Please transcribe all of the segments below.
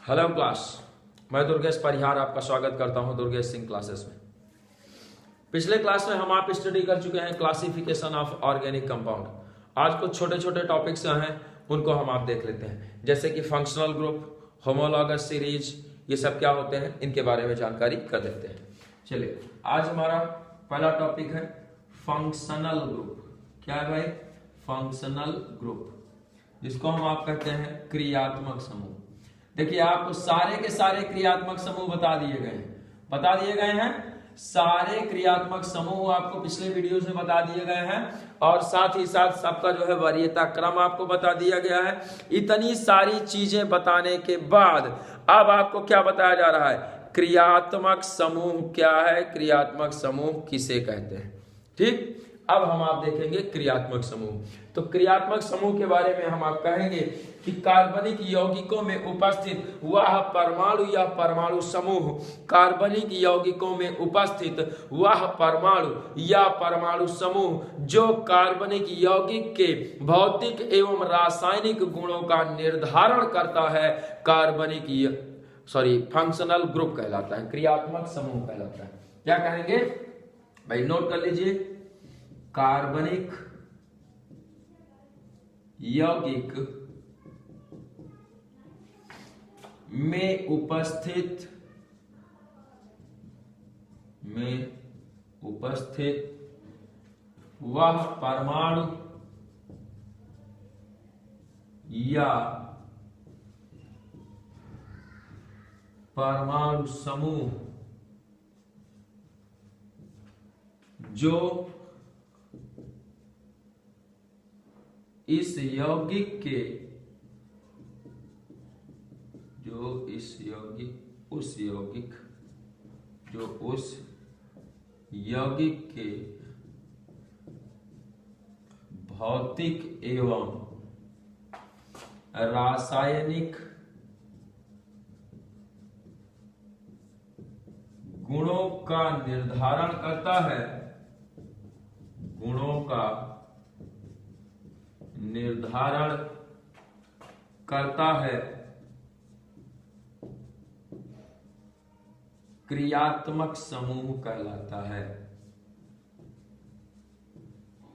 Hello class, मैं दुर्गेश परिहार आपका स्वागत करता हूं दुर्गेश सिंह क्लासेस में। पिछले क्लास में हम आप स्टडी कर चुके हैं क्लासिफिकेशन ऑफ ऑर्गेनिक कंपाउंड। आज कुछ छोटे छोटे टॉपिक्स हैं उनको हम आप देख लेते हैं, जैसे कि फंक्शनल ग्रुप, होमोलॉगस सीरीज, ये सब क्या होते हैं इनके बारे में जानकारी कर लेते हैं। चलिए, आज हमारा पहला टॉपिक है फंक्शनल ग्रुप। क्या है भाई? फंक्शनल ग्रुप, जिसको हम आप कहते हैं क्रियात्मक समूह। देखिए, आपको सारे के सारे क्रियात्मक समूह बता दिए गए हैं। सारे क्रियात्मक समूह आपको पिछले वीडियोस में बता दिए गए हैं और साथ ही साथ सबका जो है वरीयता क्रम आपको बता दिया गया है। इतनी सारी चीजें बताने के बाद अब आपको क्या बताया जा रहा है? क्रियात्मक समूह क्या है, क्रियात्मक समूह किसे कहते हैं। ठीक, अब हम आप देखेंगे क्रियात्मक समूह। तो क्रियात्मक समूह के बारे में हम आप कहेंगे कि कार्बनिक यौगिकों में उपस्थित वह परमाणु या परमाणु समूह, कार्बनिक यौगिकों में उपस्थित वह परमाणु या परमाणु समूह जो कार्बनिक यौगिक के भौतिक एवं रासायनिक गुणों का निर्धारण करता है, फंक्शनल ग्रुप कहलाता है, क्रियात्मक समूह कहलाता है। क्या कहेंगे भाई? नोट कर लीजिए, कार्बनिक यौगिक में उपस्थित वह परमाणु या परमाणु समूह जो उस यौगिक के भौतिक एवं रासायनिक गुणों का निर्धारण करता है, क्रियात्मक समूह कहलाता है।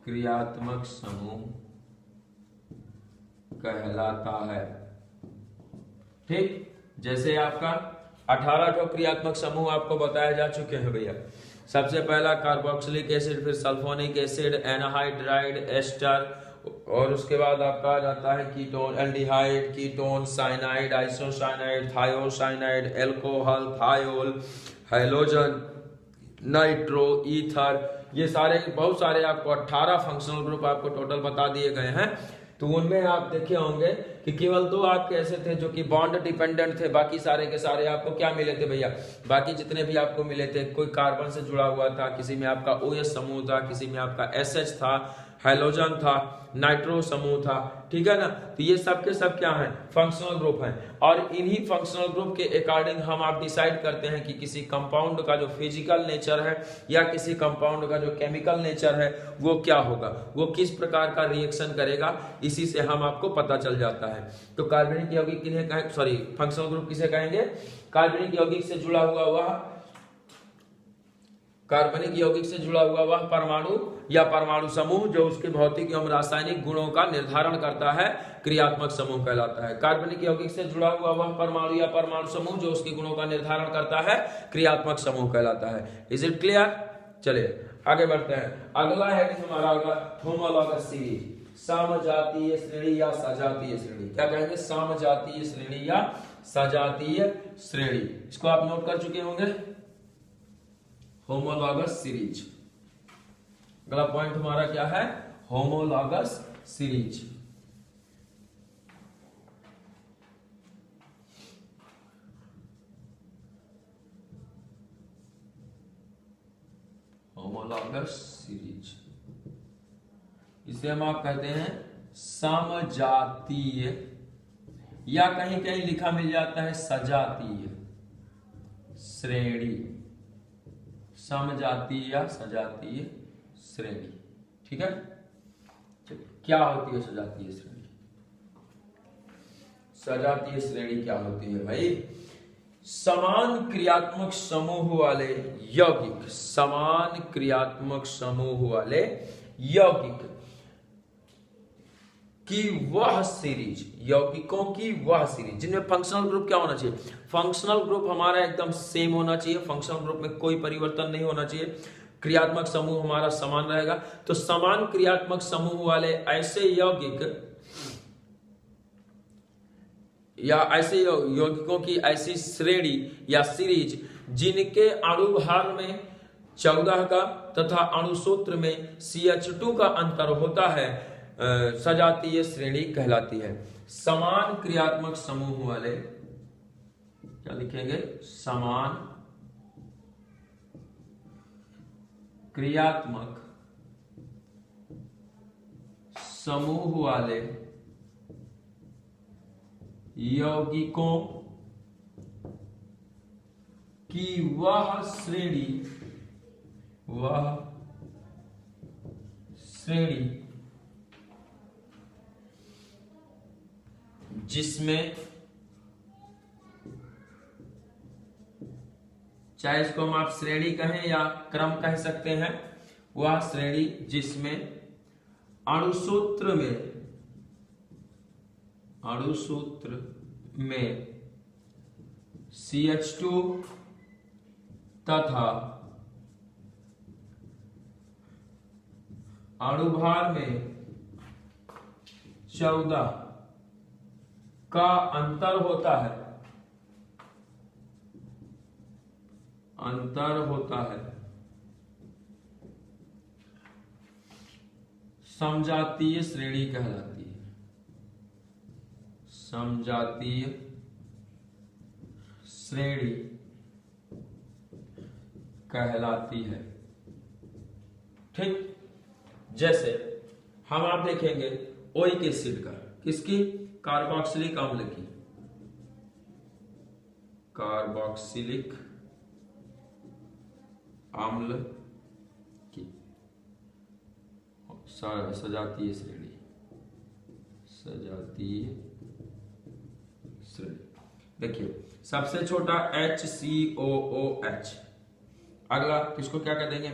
क्रियात्मक समूह कहलाता है। ठीक, जैसे आपका 18 ठो क्रियात्मक समूह आपको बताए जा चुके हैं भैया। सबसे पहला कार्बोक्सिलिक एसिड, फिर सल्फोनिक एसिड, एनहाइड्राइड, एस्टर, और उसके बाद आपका आ जाता है ketone, aldehyde, ketone, cyanide, isocyanide, thiocyanide, alcohol, thiol, halogen, nitro, ether. ये सारे बहुत सारे आपको 18 फंक्शनल ग्रुप आपको टोटल बता दिए गए हैं। तो उनमें आप देखे होंगे कि केवल 2 आपके ऐसे थे जो कि बॉन्ड डिपेंडेंट थे, बाकी सारे के सारे आपको क्या मिले थे भैया? बाकी जितने भी आपको मिले थे, कोई कार्बन से जुड़ा हुआ था, किसी में आपका OH समूह था, किसी में आपका SH था, हैलोजन था, नाइट्रो समूह था। ठीक है ना? तो ये सब के सब क्या हैं? फंक्शनल ग्रुप हैं। और इन्हीं फंक्शनल ग्रुप के अकॉर्डिंग हम आप डिसाइड करते हैं कि किसी कंपाउंड का जो फिजिकल नेचर है या किसी कंपाउंड का जो केमिकल नेचर है वो क्या होगा, वो किस प्रकार का रिएक्शन करेगा, इसी से हम आपको पता चल जाता है। तो कार्बनिक यौगिक किन्हें कहें, फंक्शनल ग्रुप किसे कहेंगे? कार्बनिक यौगिक से जुड़ा हुआ वह परमाणु या परमाणु समूह जो उसके भौतिक एवं रासायनिक गुणों का निर्धारण करता है, क्रियात्मक समूह कहलाता है। कार्बनिक यौगिक से जुड़ा हुआ वह परमाणु या परमाणु समूह जो उसके गुणों का निर्धारण करता है, क्रियात्मक समूह कहलाता है। Is it clear? चलिए आगे बढ़ते हैं। अगला हेडिंग हमारा होगा होमोलॉगस सीरीज, समजातीय श्रेणी या सजातीय श्रेणी। क्या कहेंगे? समजातीय श्रेणी या सजातीय श्रेणी। इसको आप नोट कर चुके होंगे, होमोलॉगस सीरीज। अगला पॉइंट हमारा क्या है? Homologous series. होमोलॉगस सीरीज, इसे हम आप कहते हैं समजातीय, या कहीं कहीं लिखा मिल जाता है सजातीय श्रेणी। समजातीय या सजातीय श्रेणी। ठीक है, क्या होती है सजातीय श्रेणी? सजातीय श्रेणी क्या होती है भाई? समान क्रियात्मक समूह वाले यौगिक, समान क्रियात्मक समूह वाले यौगिक की वह सीरीज, यौगिकों की वह सीरीज जिनमें फंक्शनल ग्रुप क्या होना चाहिए? फंक्शनल ग्रुप हमारा एकदम सेम होना चाहिए, फंक्शनल ग्रुप में कोई परिवर्तन नहीं होना चाहिए, क्रियात्मक समूह हमारा समान रहेगा। तो समान क्रियात्मक समूह वाले ऐसे यौगिक या ऐसे यौगिकों की ऐसी श्रेणी या सीरीज जिनके अणुभार में 14 का तथा अणुसूत्र में CH2 का अंतर होता है, सजातीय श्रेणी कहलाती है। समान क्रियात्मक समूह वाले, क्या लिखेंगे? समान क्रियात्मक समूह वाले यौगिकों की वह श्रेणी जिसमें, चाहे इसको हम आप श्रेणी कहें या क्रम कह सकते हैं, वह श्रेणी जिसमें अणुसूत्र में CH2 तथा अणुभार में 14 का अंतर होता है, समजातीय श्रेणी कहलाती है। समजातीय श्रेणी कहलाती है। ठीक, जैसे हम आप देखेंगे ओइक एसिड का, किसकी? कार्बोक्सिलिक अम्ल की, कार्बोक्सिलिक अम्ल की सजातीय श्रेणी, सजातीय श्रेणी। देखिए सबसे छोटा HCOOH, अगला किसको क्या कह देंगे?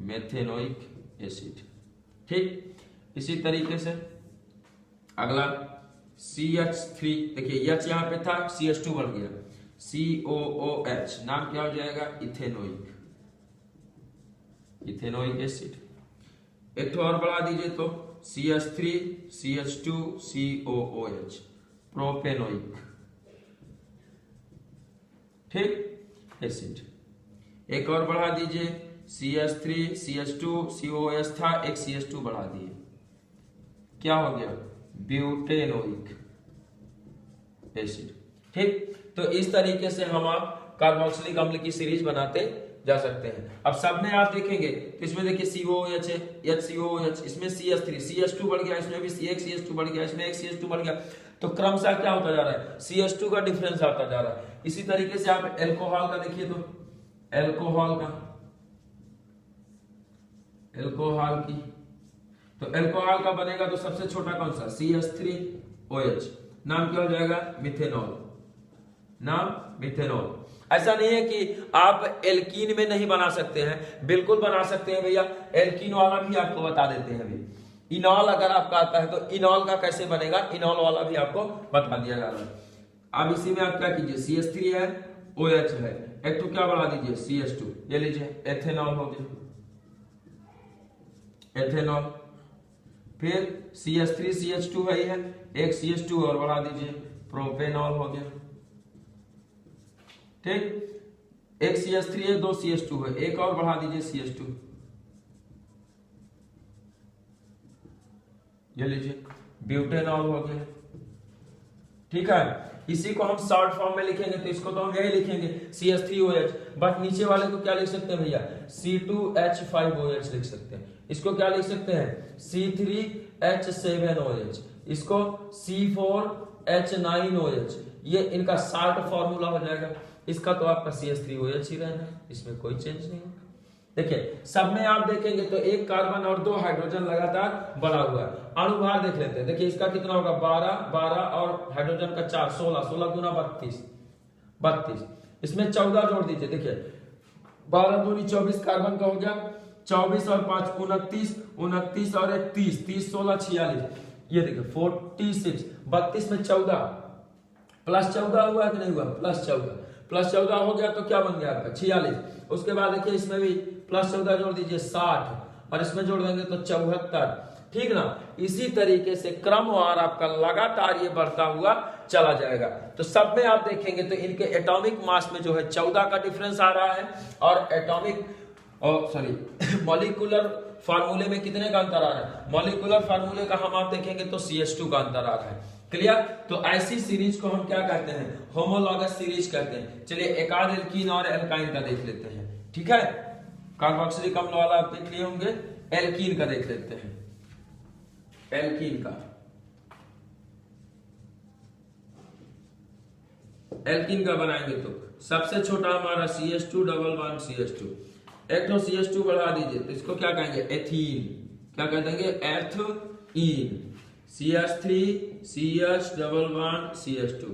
Methanoic acid. ठीक, इसी तरीके से अगला CH3, देखिए H यहां पे था, CH2 बढ़ गया, COOH, नाम क्या हो जाएगा? Ethanoic acid. एक तो और बढ़ा दीजिए तो CH3 CH2 COOH, प्रोपेनोइक, ठीक, एसिड। एक और बढ़ा दीजिए, CH3 CH2 COOH था, एक CH2 बढ़ा दिए, क्या हो गया? Butanoic acid. ठीक, तो इस तरीके से हम आप कार्बोक्सिलिक अम्ल की सीरीज बनाते जा सकते हैं। अब सब में आप देखेंगे तो इसमें देखिए COOH है, HCOOH, इसमें CH3 CH2 बढ़ गया, इसमें भी एक CH2 बढ़ गया, इसमें एक CH2 बढ़ गया, तो क्रमशः क्या होता जा रहा है? CH2 का डिफरेंस आता जा रहा है। इसी तरीके से आप एल्कोहल का देखिए तो एल्कोहल की, तो एल्कोहल का बनेगा तो सबसे छोटा कौन सा? CH3OH, नाम क्या हो जाएगा? मिथेनॉल। ऐसा नहीं है कि आप एल्कीन में नहीं बना सकते हैं, बिल्कुल बना सकते हैं भैया। एल्कीन वाला भी आपको बता देते हैं अभी। इनॉल अगर आपका आता है तो इनॉल का कैसे बनेगा, इनॉल वाला भी आपको बता दिया जा रहा है। अब इसी में आप क्या कीजिए, CH3 है, OH है, एक तो क्या बढ़ा दीजिए CH2, ये लीजिए एथेनॉल हो गया, एथेनॉल। फिर CH3 CH2 है, एक CH2 और बढ़ा दीजिए, प्रोपेनॉल हो गया। ठीक, एक CH3 है, दो CH2 है, एक और बढ़ा दीजिए CH2, ये लीजिए ब्यूटेनॉल हो गया। ठीक है, इसी को हम शॉर्ट फॉर्म में लिखेंगे तो इसको तो हम यही लिखेंगे CH3OH, बट नीचे वाले को क्या लिख सकते हैं भैया? C2H5OH लिख सकते हैं। इसको क्या लिख सकते हैं? C3H7OH, इसको C4H9OH, ये इनका शॉर्ट फॉर्मूला हो जाएगा। इसका तो आपका CH3OH ही रहना है, इसमें कोई चेंज नहीं होगा। देखिए सब में आप देखेंगे तो एक कार्बन और 2 हाइड्रोजन लगातार बना हुआ है। अणुभार देख लेते हैं, देखिए इसका कितना होगा 12 और हाइड्रोजन का 4 16 गुना 32। इसमें 14 जोड़ दीजिए, देखिए 12 दूनी 24 कार्बन का हो गया, 24 और 5 29 और 1 30 30 16 46, ये देखिए 46 32 में 14 प्लस 14 हुआ कि नहीं हुआ, प्लस 14 हो गया तो क्या बन गया आपका 46। उसके बाद देखिए इसमें भी प्लस 14 जोड़ दीजिए 60 और इसमें जोड़ देंगे तो 74, ठीक ना। इसी तरीके से क्रमवार आपका लगातार ये बढ़ता हुआ चला जाएगा। तो सब में आप देखेंगे तो इनके एटॉमिक मास में जो है 14 का डिफरेंस आ रहा है और मॉलिक्यूलर फार्मूले में कितने का अंतर आ रहा है। मॉलिक्यूलर फार्मूले का हम आप देखेंगे तो CH2 का अंतर आ रहा है। क्लियर। तो ऐसी सीरीज को हम क्या कहते हैं, होमोलॉगस सीरीज कहते हैं। चलिए एक आध एल्कीन और एल्काइन का देख लेते हैं, ठीक है। कार्बोक्सिलिक अम्ल वाला आप देख लिए होंगे, एल्कीन का देख लेते हैं। एल्कीन का बनाएंगे तो सबसे छोटा हमारा CH2 डबल बॉन्ड CH2, एक तो CH2 बढ़ा दीजिए तो इसको क्या कहेंगे एथीन, क्या कह देंगे ethene. CH3 CH double bond CH2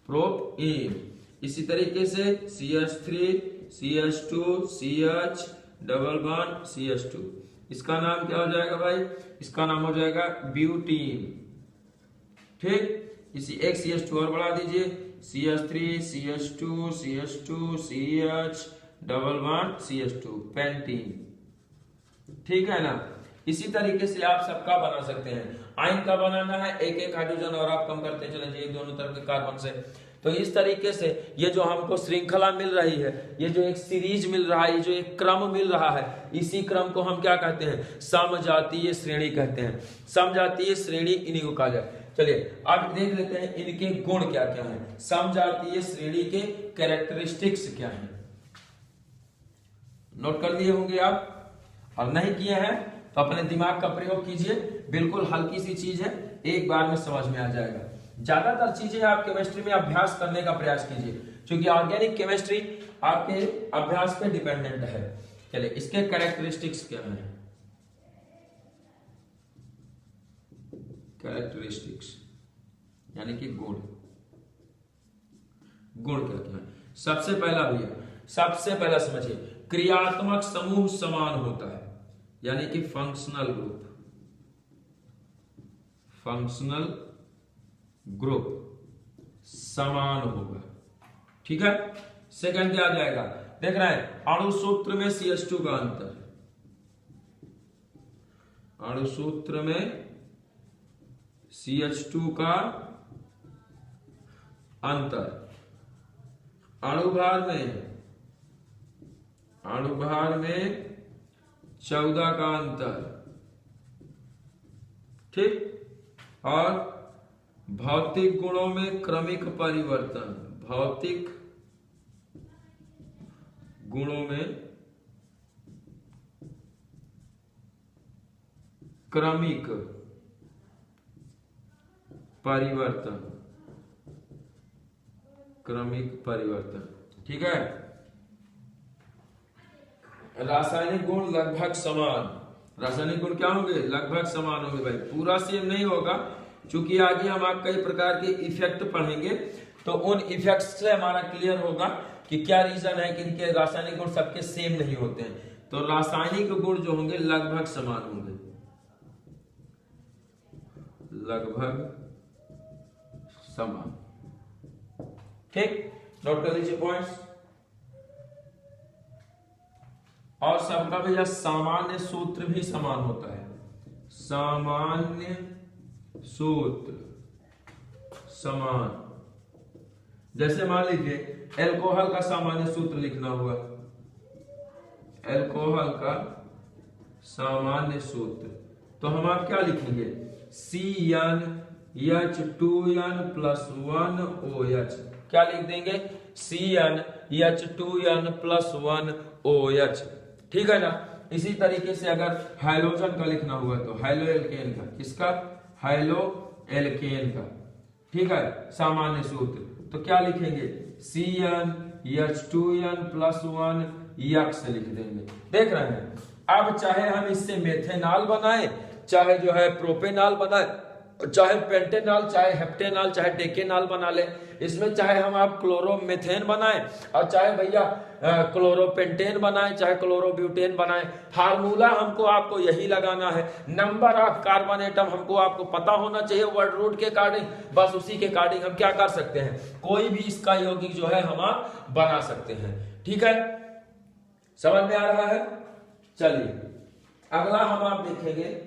propene. इसी तरीके से CH3 CH2 CH double bond CH2, इसका नाम क्या हो जाएगा भाई, इसका नाम हो जाएगा ब्यूटीन, ठीक। इसी एक CH2 और बढ़ा दीजिए, CH3 CH2 CH double bond CH2 pentene, ठीक है ना। इसी तरीके से आप सबका बना सकते हैं। आयन का बनाना है, एक एक हाइड्रोजन और आप कम करते चले जाइए दोनों तरफ के कार्बन से। तो इस तरीके से ये जो हमको श्रृंखला मिल रही है, ये जो एक सीरीज मिल रहा है, ये जो एक क्रम मिल रहा है, इसी क्रम को हम क्या कहते हैं, समजातीय श्रेणी कहते हैं। समजातीय श्रेणी इन्हीं को कहा जाए। चलिए अब देख लेते हैं इनके गुण क्या क्या हैं, समजातीय श्रेणी के कैरेक्टरिस्टिक्स क्या हैं। नोट कर लिए होंगे आप, और नहीं किए हैं तो अपने दिमाग का प्रयोग कीजिए। बिल्कुल हल्की सी चीज है, एक बार में समझ में आ जाएगा। ज्यादातर चीजें आप केमिस्ट्री में अभ्यास करने का प्रयास कीजिए, क्योंकि ऑर्गेनिक केमिस्ट्री आपके अभ्यास पे डिपेंडेंट है। चलिए इसके कैरेक्टरिस्टिक्स क्या हैं, कैरेक्टरिस्टिक्स यानी कि गुण क्या क्या है। सबसे पहला समझिए, क्रियात्मक समूह समान होता है, यानी कि फंक्शनल ग्रुप समान होगा, ठीक है। सेकंड क्या आ जाएगा, देख रहे हैं अणु सूत्र में CH2 का अंतर, अणु सूत्र में CH2 का अंतर, अणुभार में 14 का अंतर, ठीक। और भौतिक गुणों में क्रमिक परिवर्तन, भौतिक गुणों में क्रमिक परिवर्तन, ठीक है। रासायनिक गुण लगभग समान, रासायनिक गुण क्या होंगे, लगभग समान होंगे भाई, पूरा सेम नहीं होगा, क्योंकि आगे हम आप कई प्रकार के इफेक्ट पढ़ेंगे, तो उन इफेक्ट्स से हमारा क्लियर होगा कि क्या रीजन है कि इनके रासायनिक गुण सबके सेम नहीं होते हैं। तो रासायनिक गुण जो होंगे लगभग समान होंगे, लगभग समान, ठीक। नोट कर लीजिए पॉइंट्स। और सबका भैया सामान्य सूत्र भी समान होता है, सामान्य सूत्र समान। जैसे मान लीजिए एल्कोहल का सामान्य सूत्र लिखना हुआ, एल्कोहल का सामान्य सूत्र, तो हम आप क्या लिखेंगे, CnH2n+1OH, क्या लिख देंगे, CnH2n+1OH, ठीक है ना। इसी तरीके से अगर हाइड्रोजन का लिखना हुआ तो हाइलो एल्केन का, किसका, हाइलो एल्केन का, ठीक है, सामान्य सूत्र, तो क्या लिखेंगे, CnH2n+2 H2n + 1 x लिख देंगे। देख रहे हैं, अब चाहे हम इससे मेथेनॉल बनाए, चाहे जो है प्रोपेनॉल बनाए, चाहे पेंटेनॉल, चाहे हेप्टेनॉल, चाहे डेकेनॉल बना ले, इसमें चाहे हम आप क्लोरोमेथेन बनाए और चाहे भैया क्लोरोपेंटेन बनाए, चाहे क्लोरोब्यूटेन बनाए, फार्मूला हमको आपको यही लगाना है। नंबर ऑफ कार्बन एटम हमको आपको पता होना चाहिए वर्ड रूट के अकॉर्डिंग, बस उसी के अकॉर्डिंग हम क्या कर सकते हैं, कोई भी इसका यौगिक जो है हम आप बना सकते हैं। ठीक है, समझ में आ रहा है? चलिए अगला हम आप देखेंगे,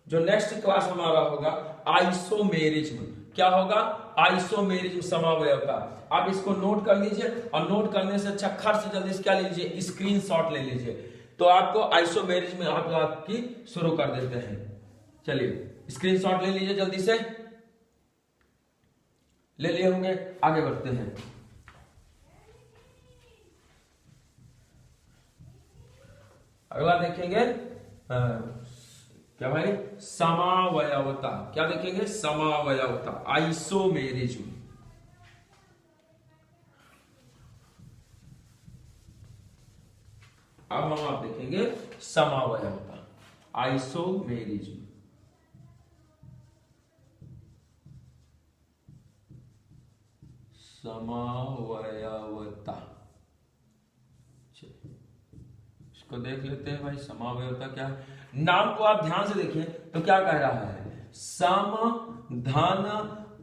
जो नेक्स्ट क्लास हमारा होगा आइसोमेरिज्म। क्या होगा? आइसोमेरिज्म, समअवयवता। आप इसको नोट कर लीजिए, और नोट करने से अच्छा खर्च से जल्दी क्या ले लीजिए, स्क्रीनशॉट ले लीजिए, तो आपको आइसोमेरिज्म आपकी शुरू कर देते हैं। चलिए स्क्रीनशॉट ले लीजिए, जल्दी से ले लिए होंगे, आगे बढ़ते हैं। अगला देखेंगे क्या भाई, समावयवता। क्या देखेंगे? समावयवता, आइसोमेरिज्म। अब हम आप देखेंगे समावयवता, आइसोमेरिज्म। समावयवता, इसको देख लेते हैं भाई, समावयवता क्या है। नाम को आप ध्यान से देखिए तो क्या कह रहा है, सम धन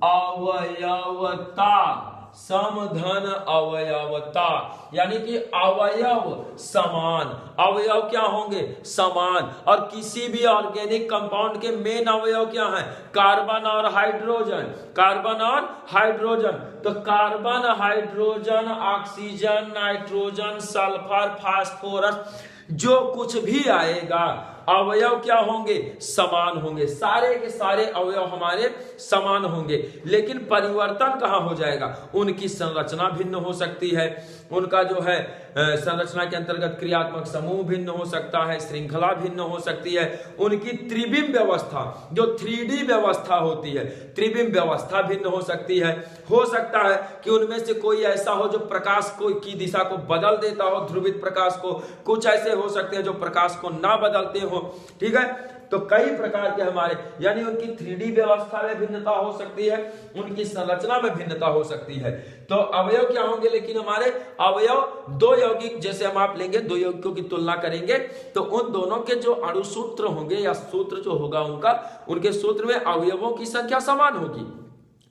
अवयवता, सम धन अवयवता, यानी कि अवयव समान। अवयव क्या होंगे? समान। और किसी भी ऑर्गेनिक कंपाउंड के मेन अवयव क्या है? कार्बन और हाइड्रोजन, कार्बन और हाइड्रोजन। तो carbon, hydrogen, oxygen, nitrogen, sulphur, phosphorus, जो कुछ भी आएगा अवयव क्या होंगे? समान होंगे। सारे के सारे अवयव हमारे समान होंगे, लेकिन परिवर्तन कहां हो जाएगा? उनकी संरचना भिन्न हो सकती है, उनका जो है संरचना के अंतर्गत क्रियात्मक समूह भिन्न हो सकता है, श्रृंखला भिन्न हो सकती है, उनकी त्रिविम व्यवस्था, जो 3D व्यवस्था होती है, त्रिविम व्यवस्था भिन्न हो सकती है। हो सकता है कि उनमें से कोई ऐसा हो जो प्रकाश को की दिशा को बदल देता हो, ध्रुवित प्रकाश को, कुछ ऐसे हो सकते हैं जो प्रकाश को ना बदलते हो। ठीक है, तो कई प्रकार के हमारे, यानी उनकी 3D व्यवस्था में भिन्नता हो सकती है, उनकी संरचना में भिन्नता हो सकती है। तो अवयव क्या होंगे? लेकिन हमारे अवयव दो यौगिक, जैसे हम आप लेंगे, दो यौगिकों की तुलना करेंगे तो उन दोनों के जो अणुसूत्र होंगे या सूत्र जो होगा उनका, उनके सूत्र में अवयवों की संख्या समान होगी,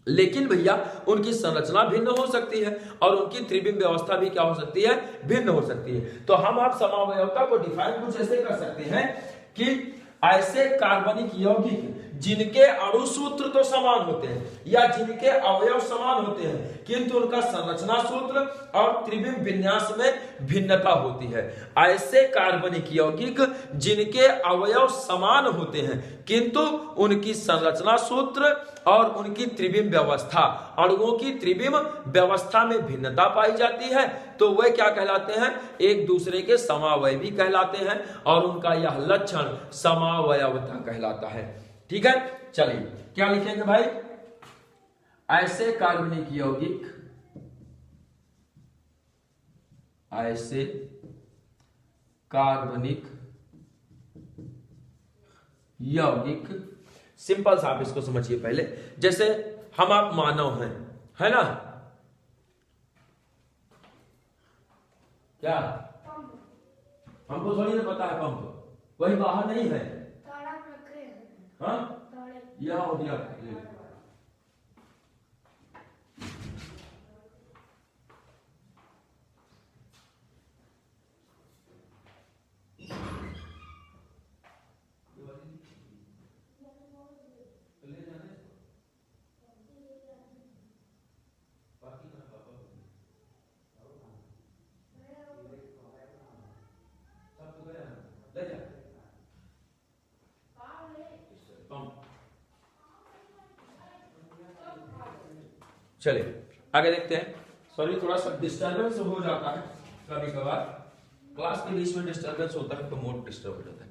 लेकिन भैया उनकी संरचना भिन्न हो सकती है और उनकी त्रिविम व्यवस्था भी क्या हो सकती है? भिन्न हो सकती है। तो हम आप समावयवता को डिफाइन कुछ ऐसे कर सकते हैं कि ऐसे कार्बनिक यौगिक जिनके अणुसूत्र तो समान होते हैं या जिनके अवयव समान होते हैं, किंतु उनका संरचना सूत्र और त्रिविम विन्यास में भिन्नता होती है। ऐसे कार्बनिक यौगिक जिनके अवयव समान होते हैं, किंतु उनकी संरचना सूत्र और उनकी त्रिविम व्यवस्था, अणुओं की त्रिविम व्यवस्था में भिन्नता पाई जाती है, तो वे क्या कहलाते हैं? एक दूसरे के समावयवी कहलाते हैं, और उनका यह लक्षण समावयवता कहलाता है। ठीक है, चलिए क्या लिखेंगे भाई? ऐसे कार्बनिक यौगिक, ऐसे कार्बनिक यौगिक, सिंपल सा आप इसको समझिए पहले। जैसे हम आप मानव हैं, है ना? क्या हमको थोड़ी ना पता है पंप, वही बाहर नहीं है। हाँ, यह हो गया। चलिए आगे देखते हैं। सॉरी, थोड़ा सा डिस्टर्बेंस हो जाता है कभी कभार, क्लास के बीच में डिस्टर्बेंस होता है तो मूड डिस्टर्ब हो जाता है।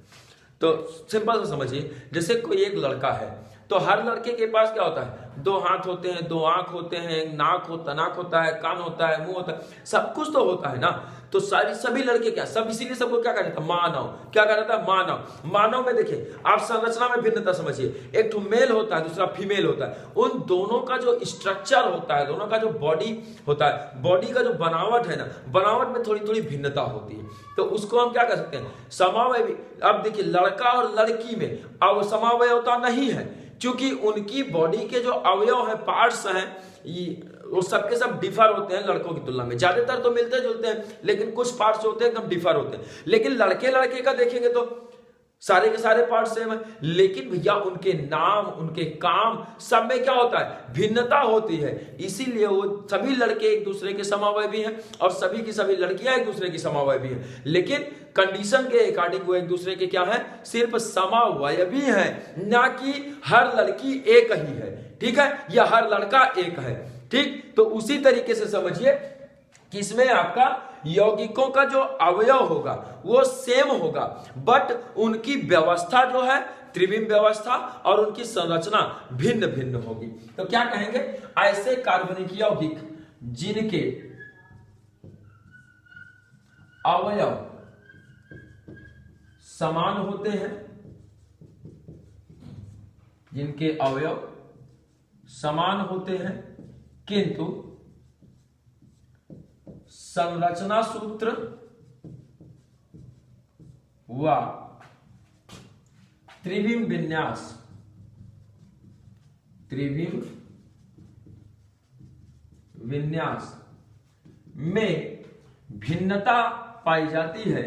तो सिंपल से समझिए, जैसे कोई एक लड़का है तो हर लड़के के पास क्या होता है, 2 हाथ होते हैं, 2 आंख होते हैं, नाक होता है, कान होता है, मुंह होता है, सब कुछ तो होता है ना। तो सभी लड़के क्या सब, इसीलिए सबको क्या कहता है, मानव। क्या कहता है, मानव। मानव में देखिए आप संरचना में भिन्नता समझिए, एक तो मेल होता है, दूसरा फीमेल होता है। उन दोनों का जो स्ट्रक्चर होता है, दोनों का जो बॉडी होता है, बॉडी का जो बनावट है ना, बनावट में थोड़ी थोड़ी भिन्नता होती है। तो उसको हम क्या कर सकते हैं, समावयवी। अब देखिए लड़का और लड़की में अब समावयवता नहीं है, क्योंकि उनकी बॉडी के जो अवयव है, पार्ट्स हैं, वो सबके सब डिफर होते हैं लड़कों की तुलना में। ज्यादातर तो मिलते जुलते हैं, लेकिन कुछ पार्ट्स होते हैं एकदम डिफर होते हैं। लेकिन लड़के लड़के का देखेंगे तो सारे के सारे पार्ट सेम है, लेकिन भैया उनके नाम, उनके काम, सब में क्या होता है, भिन्नता होती है। इसीलिए वो सभी लड़के एक दूसरे के समावयवी हैं और सभी की सभी लड़कियां एक दूसरे की समावयवी हैं, लेकिन कंडीशन के अकॉर्डिंग वो एक दूसरे के क्या है, सिर्फ समावयवी हैं, ना कि हर लड़की एक ही है, ठीक है, या हर लड़का एक है, ठीक। तो उसी तरीके से समझिए कि इसमें आपका यौगिकों का जो अवयव होगा वो सेम होगा, बट उनकी व्यवस्था जो है, त्रिविम व्यवस्था, और उनकी संरचना भिन्न भिन्न होगी। तो क्या कहेंगे, ऐसे कार्बनिक यौगिक जिनके अवयव समान होते हैं, जिनके अवयव समान होते हैं किंतु संरचना सूत्र व त्रिविम विन्यास में भिन्नता पाई जाती है,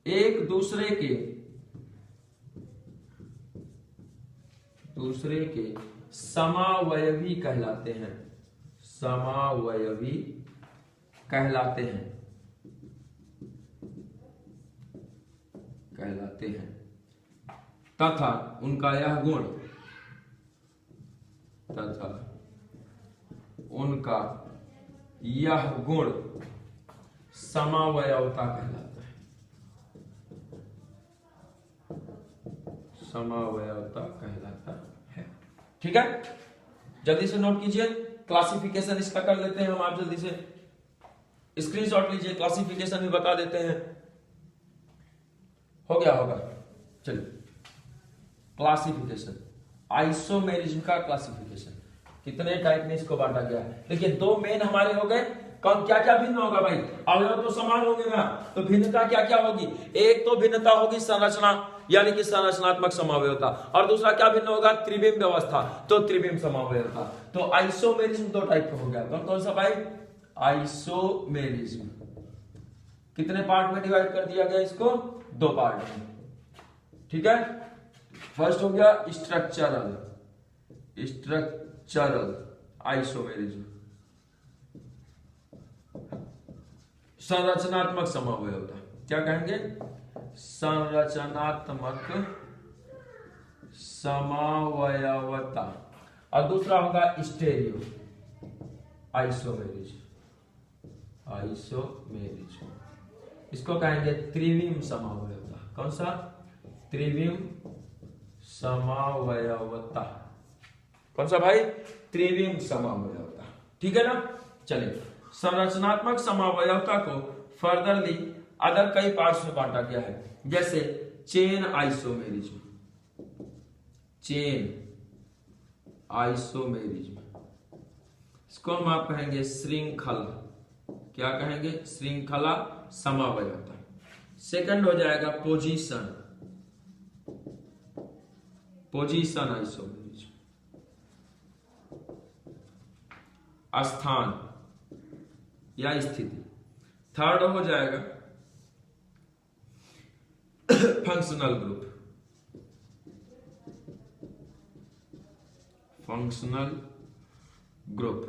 एक दूसरे के समावयवी कहलाते हैं, तथा उनका यह गुण समावयवता कहलाता है। ठीक है, जल्दी से नोट कीजिए, क्लासिफिकेशन इसका कर लेते हैं हम। आप जल्दी से स्क्रीनशॉट लीजिए, क्लासिफिकेशन भी बता देते हैं। हो गया होगा, चलिए क्लासिफिकेशन, आइसोमेरिज्म का क्लासिफिकेशन, कितने टाइप में इसको बांटा गया है। देखिए 2 मेन हमारे हो गए, कौन क्या क्या भिन्न होगा भाई, अवयव तो समान होंगे ना, तो भिन्नता क्या क्या होगी, एक तो भिन्नता होगी संरचना यानी कि संरचनात्मक समावयवता, और दूसरा क्या भिन्न होगा, त्रिविम व्यवस्था, तो त्रिविम समावयवता। तो आइसोमेरिज्म 2 टाइप का हो गया, कौन कौन सा भाई, आइसोमेरिज्म कितने पार्ट में डिवाइड कर दिया गया इसको, 2 पार्ट में। ठीक है, फर्स्ट हो गया स्ट्रक्चरल आइसोमेरिज्म, संरचनात्मक समावयवता, क्या कहेंगे, संरचनात्मक समावयवता। और दूसरा होगा स्टेरियो आइसोमेरिज्म, इसको कहेंगे त्रिविम समावयवता। कौन सा, त्रिविम समावयवता, कौन सा भाई, त्रिविम समावयवता। ठीक है ना, चलिए संरचनात्मक समावयवता को फर्दरली अदर कई पार्ट्स में बांटा गया है, जैसे चेन आइसोमेरिज्म, इसको हम आप कहेंगे श्रृंखला, क्या कहेंगे, श्रृंखला समावयवता। सेकंड हो जाएगा पोजीशन आइसोमेरिज्म, स्थान या स्थिति। थर्ड हो जाएगा फंक्शनल ग्रुप,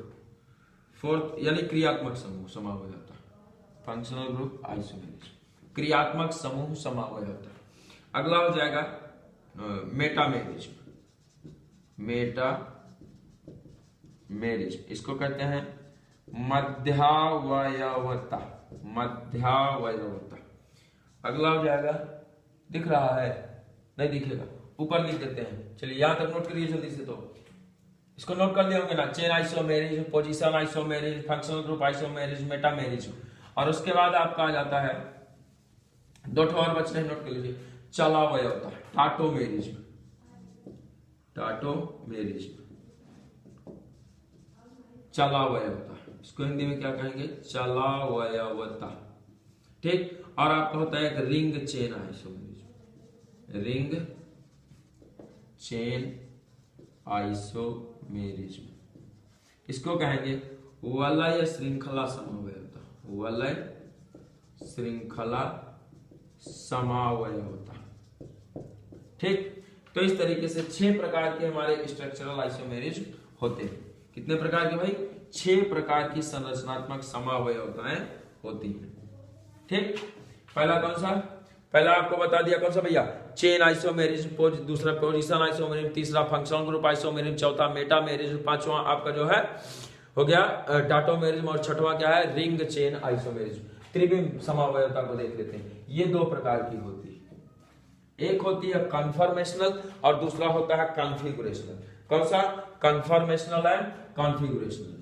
फोर्थ यानी क्रियात्मक समूह समावयवता, फंक्शनल ग्रुप आइसोमेरिज्म, क्रियात्मक समूह समावयवता। अगला हो जाएगा मेटामेरिज्म, इसको कहते हैं मध्यावयवता, मध्यावयवता। अगला हो जाएगा, दिख रहा है? नहीं दिखेगा, ऊपर लिख देते हैं। चलिए यहां तक नोट करिए जल्दी से। तो इसको नोट कर लिए होंगे ना, chain isomerism, position isomerism, functional group isomerism, metamerism. और उसके बाद आपका आ जाता है, दो ठो और बच रहे, नोट कर लीजिए, चलावयवता, टाटोमेरिज्म, टाटोमेरिज्म, चलावयवता। इसको हिंदी में क्या कहेंगे? चलावयवता। ठीक। और आपका होता है एक ring chain isomerism, ring chain isomerism. इसको कहेंगे वलय श्रृंखला समावयवता, वलय श्रृंखला समावयवता। ठीक। तो इस तरीके से 6 प्रकार के हमारे स्ट्रक्चरल आइसोमेरिज्म होते हैं। कितने प्रकार के भाई? 6 प्रकार की संरचनात्मक समावयवताएं होती हैं। ठीक। पहला कौन सा? पहला आपको बता दिया कौन सा भैया? चेन आइसोमेरिज्म, दूसरा पोजीशन आइसोमेरिज्म, तीसरा फंक्शनल ग्रुप आइसोमेरिज्म, चौथा मेटामेरिज्म, पांचवा आपका जो है हो गया टाटोमेरिज्म, और छठवां क्या है? Ring chain isomerism. त्रिविम समावयवता को देख लेते हैं। ये 2 प्रकार की होती है, एक होती है कन्फर्मेशनल और दूसरा होता है कॉन्फिगरेशनल। कौन सा? Conformational and configurational.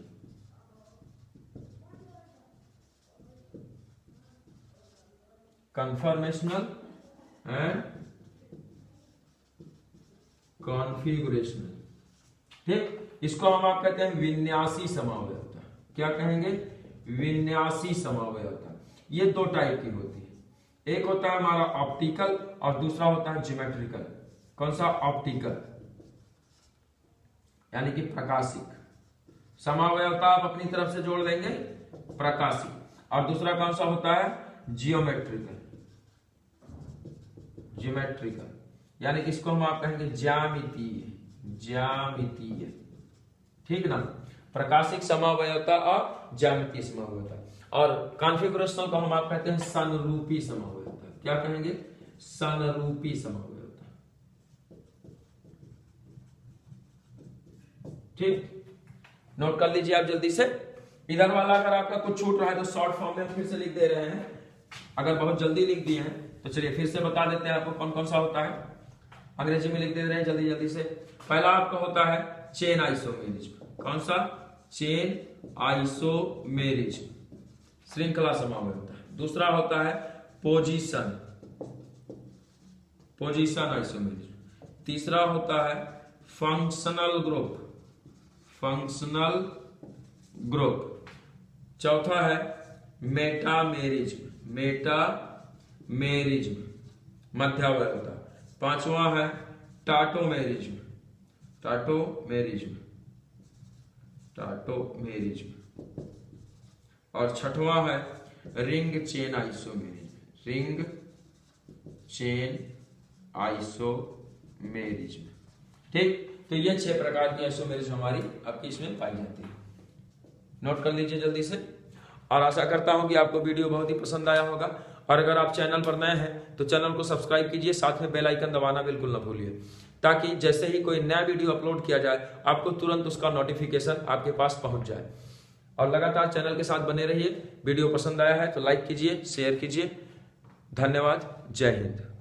Conformational and configurational. ठीक। इसको हम आप कहते हैं विन्यासी समावयवता। क्या कहेंगे? विन्यासी समावयवता। ये 2 टाइप की होती है, एक होता है हमारा ऑप्टिकल और दूसरा होता है ज्योमेट्रिकल। कौन सा? ऑप्टिकल यानी कि प्रकाशिक समावयवता आप अपनी तरफ से जोड़ देंगे, प्रकाशिक। और दूसरा कौन सा होता है? जियोमेट्रिकल, ज्योमेट्रिकल यानी कि इसको हम आप कहेंगे ज्यामितीय, ज्यामितीय। ठीक ना? प्रकाशिक समावयवता और ज्यामितीय समावयवता। और कॉन्फिगरेशनल को हम आप कहते हैं संरूपी समावयवता। क्या कहेंगे? संरूपी समावयवता। ठीक। नोट कर लीजिए आप जल्दी से। इधर वाला अगर आपका कुछ छूट रहा है तो शॉर्ट फॉर्म में फिर से लिख दे रहे हैं, अगर बहुत जल्दी लिख दिए हैं तो चलिए फिर से बता देते हैं आपको कौन कौन सा होता है। अंग्रेजी में लिख दे रहे हैं जल्दी जल्दी से। पहला आपका होता है चेन आइसोमेरिज्म। कौन सा? चेन आइसोमेरिज्म, श्रृंखला समावयवता। दूसरा होता है पोजीशन, पोजीशन आइसोमेरिज्म। तीसरा होता है फंक्शनल ग्रुप, फंक्शनल ग्रुप। चौथा है मेटामेरिज्म, मेटामेरिज्म, मध्यावयवता। पांचवा है टाटोमेरिज्म, टाटोमेरिज्म, टाटोमेरिज्म। और छठवां है ring chain isomerism, ring chain isomerism. ठीक। तो ये 6 प्रकार की आइसोमेरिज्म हमारी आपकी इसमें पाई जाती है। नोट कर लीजिए जल्दी से। और आशा करता हूं कि आपको वीडियो बहुत ही पसंद आया होगा। और अगर आप चैनल पर नए हैं तो चैनल को सब्सक्राइब कीजिए, साथ में बेल आइकन दबाना बिल्कुल ना भूलिए, ताकि जैसे ही कोई नया वीडियो अपलोड किया जाए आपको तुरंत उसका नोटिफिकेशन आपके पास पहुंच जाए। और लगातार चैनल के साथ बने रहिए। वीडियो पसंद आया है तो लाइक कीजिए, शेयर कीजिए। धन्यवाद। जय हिंद।